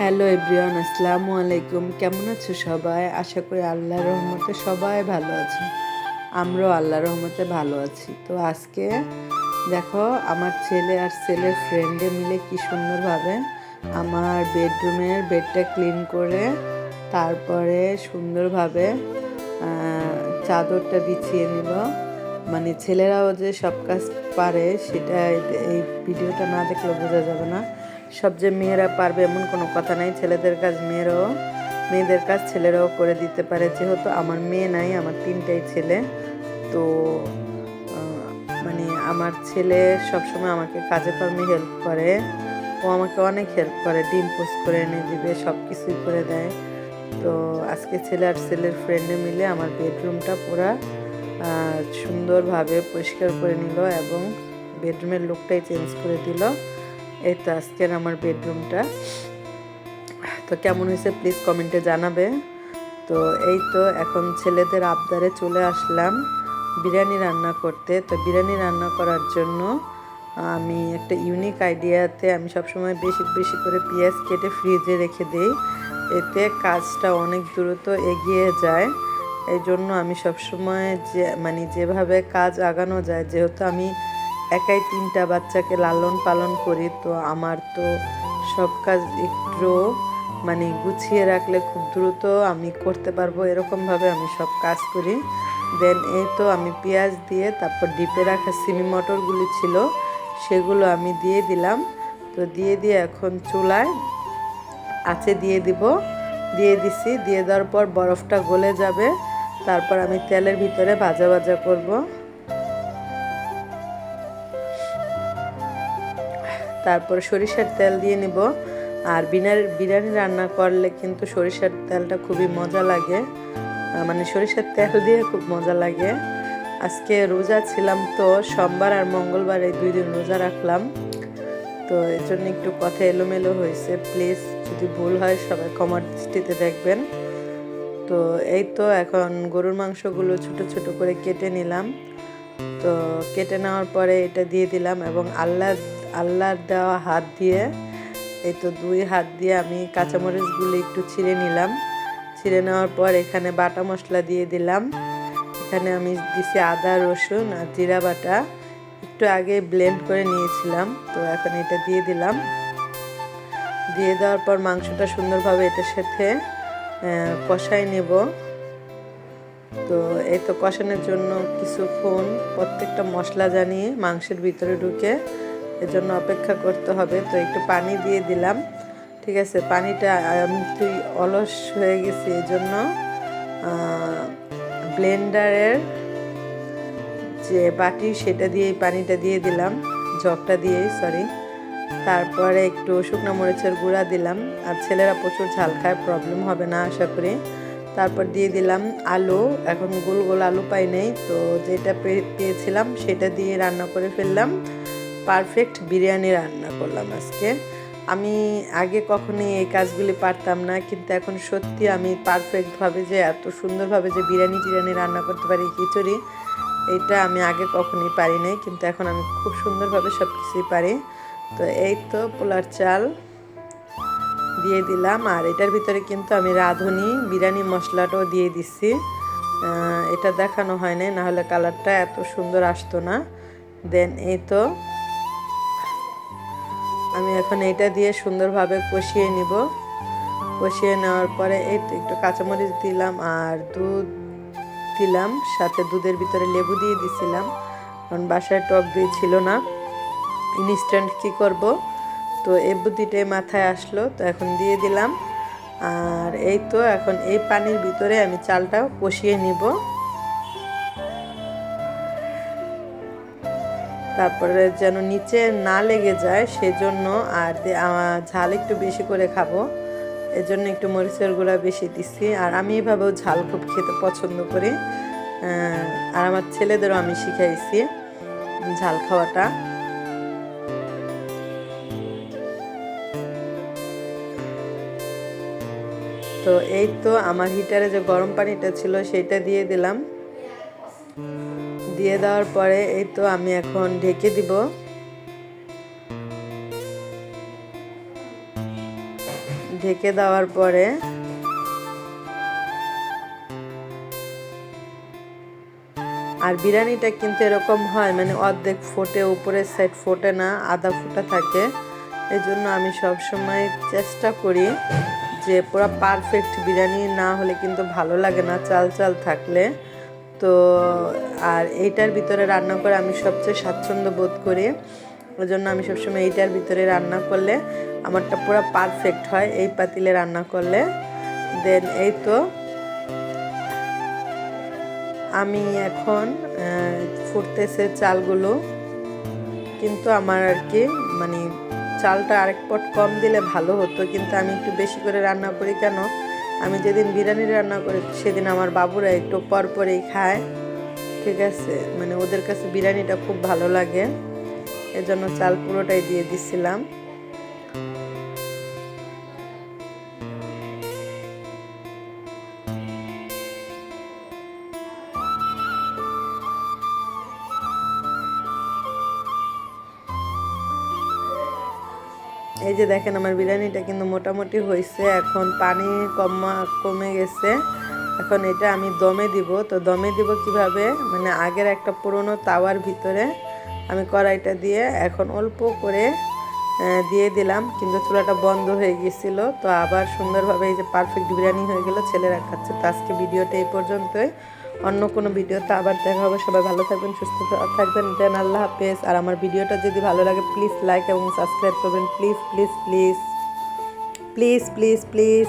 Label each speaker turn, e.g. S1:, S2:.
S1: Hello everyone, আসসালামু আলাইকুম। কেমন আছো সবাই? আশা করি আল্লাহর রহমতে সবাই ভালো আছো। আমরাও আল্লাহর রহমতে ভালো আছি। তো আজকে দেখো, আমার ছেলে আর ছেলের ফ্রেন্ডে মিলে কি সুন্দরভাবে আমার বেডরুমের বেডটা ক্লিন করে তারপরে সুন্দরভাবে চাদরটা বিছিয়ে নিল। মানে ছেলেরাও যে সব কাজ পারে সেটা এই ভিডিওটা না দেখলে বোঝা যাবে না। সব যে মেয়েরা পারবে এমন কোনো কথা নাই। ছেলেদের কাজ মেয়েদের কাজ ছেলেরাও করে দিতে পারে। যেহেতু আমার মেয়ে নাই, আমার 3টাই ছেলে। তো মানে আমার ছেলে সবসময় আমাকে কাজে কর্মে হেল্প করে। ও আমাকে অনেক হেল্প করে, ডিম পোস্ট করে এনে দিবে, সব কিছুই করে দেয়। তো আজকে ছেলে আর ছেলের ফ্রেন্ডে মিলে আমার বেডরুমটা পুরা সুন্দরভাবে পরিষ্কার করে নিল এবং বেডরুমের লুকটাই চেঞ্জ করে দিল। এই তো আজকের আমার বেডরুমটা। তো কেমন হয়েছে প্লিজ কমেন্টে জানাবে। তো এই তো এখন ছেলেদের আবদারে চলে আসলাম বিরিয়ানি রান্না করতে। তো বিরিয়ানি রান্না করার জন্য আমি একটা ইউনিক আইডিয়াতে আমি সবসময় বেশি বেশি করে পেঁয়াজ কেটে ফ্রিজে রেখে দিই। এতে কাজটা অনেক দ্রুত এগিয়ে যায়। এই জন্য আমি সবসময় যেভাবে কাজ আগানো যায়, যেহেতু আমি একাই 3টা বাচ্চাকে লালন পালন করি, তো আমার তো সব কাজ একটু গুছিয়ে রাখলে খুব দ্রুত আমি করতে পারবো, এরকমভাবে আমি সব কাজ করি। দেন এই তো আমি পেঁয়াজ দিয়ে তারপর ডিপে রাখা সিমি মটরগুলি ছিল সেগুলো আমি দিয়ে দিলাম। তো দিয়ে এখন চুলায় আঁচে দিয়ে দিছি। দিয়ে দেওয়ার পর বরফটা গলে যাবে। তারপর আমি তেলের ভিতরে ভাজা ভাজা করব। তারপর সরিষার তেল দিয়ে নিব। আর বিরিয়ানি রান্না করলে কিন্তু সরিষার তেলটা খুবই মজা লাগে, সরিষার তেল দিয়ে খুব মজা লাগে। আজকে রোজা ছিলাম, তো সোমবার আর মঙ্গলবার এই 2 দিন রোজা রাখলাম। তো এর জন্য একটু কথা এলোমেলো হয়েছে, প্লিজ যদি ভুল হয় সবাই ক্ষমার দৃষ্টিতে দেখবেন। তো এই তো এখন গরুর মাংসগুলো ছোট ছোট করে কেটে নিলাম। তো কেটে নেওয়ার পরে এটা দিয়ে দিলাম এবং আল্লাহর দেওয়া হাত দিয়ে, এই তো 2 হাত দিয়ে আমি কাঁচামরিচগুলো একটু ছিঁড়ে নিলাম। ছিঁড়ে নেওয়ার পর এখানে বাটা মশলা দিয়ে দিলাম। এখানে আমি দিছি আদা, রসুন আর জিরা বাটা, একটু আগে ব্লেন্ড করে নিয়েছিলাম। তো এখন এটা দিয়ে দিলাম। দিয়ে দেওয়ার পর মাংসটা সুন্দরভাবে এটার সাথে কষাই নেব। তো এই তো কষানোর জন্য কিছুক্ষণ প্রত্যেকটা মশলা জানিয়ে মাংসের ভিতরে ঢুকে, এজন্য অপেক্ষা করতে হবে। তো একটু পানি দিয়ে দিলাম। ঠিক আছে, পানিটা আমি তুই অলস হয়ে গেছি, এই জন্য ব্লেন্ডারের যে বাটি সেটা দিয়ে পানিটা দিয়ে দিলাম, জগটা দিয়েই সরি। তারপরে একটু শুকনো মরিচের গুঁড়া দিলাম। আর ছেলেরা প্রচুর ঝাল খায়, প্রবলেম হবে না আশা করি। তারপর দিয়ে দিলাম আলু। এখন গোল গোল আলু পাই নেই, তো যেটা পেয়েছিলাম সেটা দিয়ে রান্না করে ফেললাম। পারফেক্ট বিরিয়ানি রান্না করলাম আজকে। আমি আগে কখনোই এই কাজগুলি পারতাম না, কিন্তু এখন সত্যি আমি পারফেক্টভাবে যে এত সুন্দরভাবে যে বিরিয়ানি রান্না করতে পারি, খিচুড়ি, এটা আমি আগে কখনোই পারি নাই, কিন্তু এখন আমি খুব সুন্দরভাবে সব কিছুই পারি। তো এই তো পোলার চাল দিয়ে দিলাম। আর এটার ভিতরে কিন্তু আমি রাঁধুনি বিরিয়ানি মশলাটাও দিয়ে দিচ্ছি। এটা দেখানো হয় নাই, নাহলে কালারটা এত সুন্দর আসতো না। দেন এই তো আমি এখন এটা দিয়ে সুন্দরভাবে কষিয়ে নিব। কষিয়ে নেওয়ার পরে এই তো একটু কাঁচামরিচ দিলাম আর দুধ দিলাম, সাথে দুধের ভিতরে লেবু দিয়ে দিছিলাম, কারণ বাসায় টক দই ছিল না। ইনস্ট্যান্ট কি করব, তো এই বুদ্ধিটাই মাথায় আসলো, তো এখন দিয়ে দিলাম। আর এই তো এখন এই পানির ভিতরে আমি চালটা কষিয়ে নিব। তারপরে যেন নিচে না লেগে যায় সেজন্য, আর ঝাল একটু বেশি করে খাবো, এজন্য একটু মরিচের গুঁড়া বেশি দিচ্ছি। আর আমি এভাবেও ঝাল খুব খেতে পছন্দ করি। আর আমার ছেলেদেরও আমি শিখাইছি ঝাল খাওয়াটা। তো এই তো আমার হিটারে যে গরম পানিটা ছিল সেটা দিয়ে দিলাম। দিয়ে দেওয়ার পরে এই তো আমি এখন ঢেকে দিব। ঢেকে দেওয়ার পরে আর বিরিয়ানিটা কিন্তু এরকম হয় মানে অর্ধেক ফোটে, উপরের সাইড ফোটে না, আধা ফোটা থাকে। এই জন্য আমি সবসময় চেষ্টা করি যে পুরো পারফেক্ট বিরিয়ানি না হলে কিন্তু ভালো লাগে না, চাল চাল থাকলে। তো আর এইটার ভিতরে রান্না করে আমি সবচেয়ে স্বাচ্ছন্দ্য বোধ করি। ওই জন্য আমি সবসময় এইটার ভিতরে রান্না করলে আমারটা পুরো পারফেক্ট হয়, এই পাতিলে রান্না করলে। দেন এই তো আমি এখন ফুটতেছে চালগুলো, কিন্তু আমার আর কি মানে চালটা আরেক পট কম দিলে ভালো হতো, কিন্তু আমি একটু বেশি করে রান্না করি। কেন, আমি যেদিন বিরিয়ানি রান্না করি সেদিন আমার বাবুরা একটু পর পরেই খায়, ঠিক আছে, মানে ওদের কাছে বিরিয়ানিটা খুব ভালো লাগে, এজন্য চাল পুরোটাই দিয়ে দিছিলাম। এই যে দেখেন আমার বিরিয়ানিটা কিন্তু মোটামুটি হয়েছে, এখন পানি কমে গেছে। এখন এটা আমি দমে দিব। তো দমে দিব কিভাবে, মানে আগের একটা পুরনো তাওয়ার ভিতরে আমি কড়াইটা দিয়ে এখন অল্প করে দিয়ে দিলাম, কিন্তু চুলাটা বন্ধ হয়ে গেছিলো। তো আবার সুন্দরভাবে এই যে পারফেক্ট বিরিয়ানি হয়ে গেল, ছেলেরা খাচ্ছে। তো আজকে ভিডিওটা এই পর্যন্তই, অন্য কোনো ভিডিওতে আবার দেখা হবে। সবাই ভালো থাকবেন, সুস্থ থাকবেন। দেন আল্লাহ হাফেজ। আর আমার ভিডিওটা যদি ভালো লাগে প্লিজ লাইক এবং সাবস্ক্রাইব করবেন, please please please please please please.